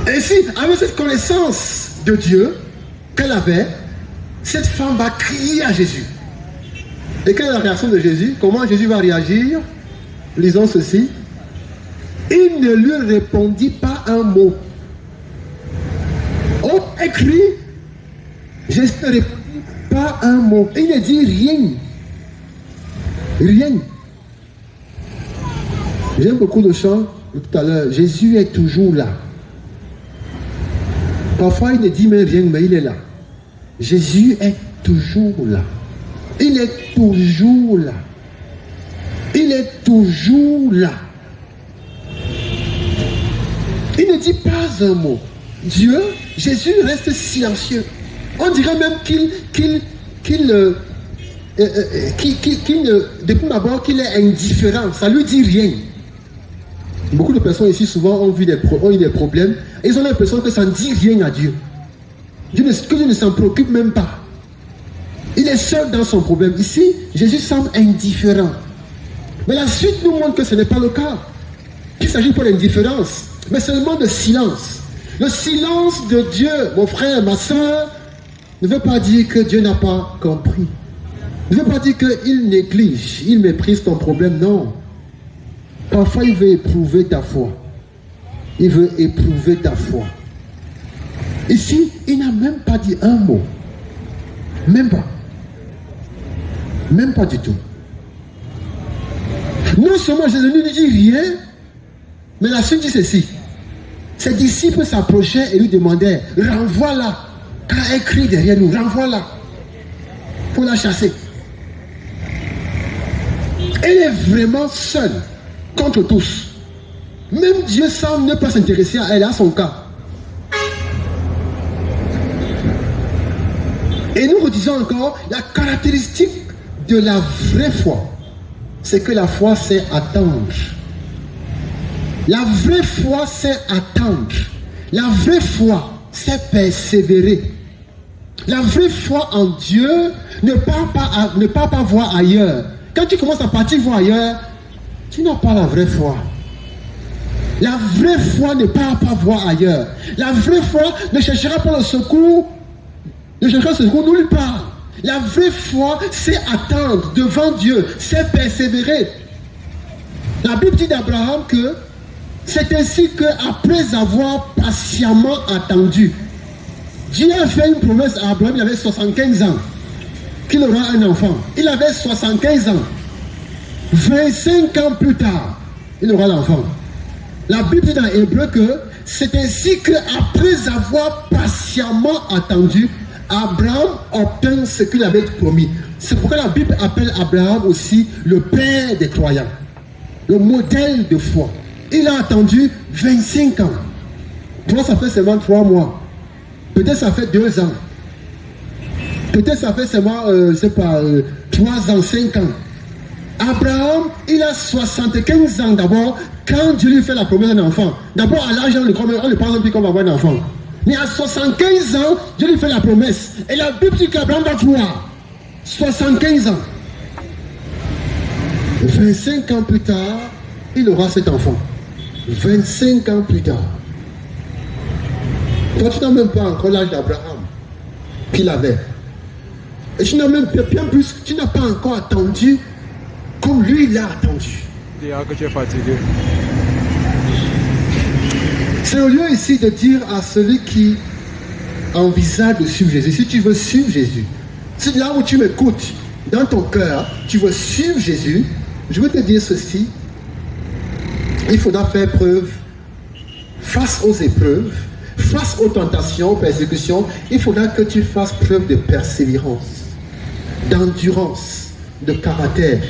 Ainsi, avec cette connaissance de Dieu qu'elle avait, cette femme va crier à Jésus. Et quelle est la réaction de Jésus? Comment Jésus va réagir? Lisons ceci. Il ne lui répondit pas un mot. On écrit, Jésus ne répondit pas un mot. Il ne dit rien. Rien. J'aime beaucoup le chant de tout à l'heure. Jésus est toujours là. Parfois il ne dit même rien, mais il est là. Jésus est toujours là. Il est toujours là. Il est toujours là. Il ne dit pas un mot. Dieu, Jésus reste silencieux. On dirait même depuis d'abord qu'il est indifférent. Ça lui dit rien. Beaucoup de personnes ici souvent ont eu des problèmes et ils ont l'impression que ça ne dit rien à Dieu. Que Dieu ne s'en préoccupe même pas. Il est seul dans son problème. Ici, Jésus semble indifférent. Mais la suite nous montre que ce n'est pas le cas. Il s'agit pas d'indifférence, mais seulement de silence. Le silence de Dieu, mon frère, ma soeur, ne veut pas dire que Dieu n'a pas compris. Ne veut pas dire qu'il néglige, il méprise ton problème, non. Parfois, il veut éprouver ta foi. Il veut éprouver ta foi. Ici, il n'a même pas dit un mot. Même pas. Même pas du tout. Non seulement Jésus ne lui dit rien, mais la suite dit ceci. Ses disciples s'approchaient et lui demandaient, renvoie-la, car elle crie derrière nous, renvoie-la, pour la chasser. Elle est vraiment seule contre tous. Même Dieu semble ne pas s'intéresser à elle, à son cas. Et nous redisons encore, la caractéristique de la vraie foi, c'est que la foi sait attendre. La vraie foi sait attendre. La vraie foi sait persévérer. La vraie foi en Dieu ne part pas voir ailleurs. Quand tu commences à partir voir ailleurs, tu n'as pas la vraie foi. La vraie foi ne part pas voir ailleurs. La vraie foi ne cherchera pas le secours, ne cherchera le secours nulle part. La vraie foi, c'est attendre devant Dieu, c'est persévérer. La Bible dit d'Abraham que c'est ainsi qu'après avoir patiemment attendu, Dieu a fait une promesse à Abraham, il avait 75 ans, qu'il aura un enfant. Il avait 75 ans. 25 ans plus tard, il aura l'enfant. La Bible dit dans Hébreu que c'est ainsi qu'après avoir patiemment attendu, Abraham obtint ce qu'il avait promis. C'est pourquoi la Bible appelle Abraham aussi le père des croyants, le modèle de foi. Il a attendu 25 ans. Toi, ça fait seulement 3 mois. Peut-être ça fait 2 ans. Peut-être ça fait seulement, 3 ans, 5 ans. Abraham, il a 75 ans d'abord quand Dieu lui fait la promesse d'un enfant. D'abord, à l'âge, on ne pense plus qu'on va avoir un enfant. Mais à 75 ans, Dieu lui fait la promesse. Et la Bible dit qu'Abraham va croire. 75 ans. 25 ans plus tard, il aura cet enfant. 25 ans plus tard. Toi, tu n'as même pas encore l'âge d'Abraham qu'il avait. Et tu n'as même bien plus, tu n'as pas encore attendu comme lui il a attendu. Que tu es fatigué. C'est au lieu ici de dire à celui qui envisage de suivre Jésus, si tu veux suivre Jésus, si là où tu m'écoutes, dans ton cœur, tu veux suivre Jésus, je veux te dire ceci, il faudra faire preuve face aux épreuves, face aux tentations, aux persécutions, il faudra que tu fasses preuve de persévérance, d'endurance, de caractère.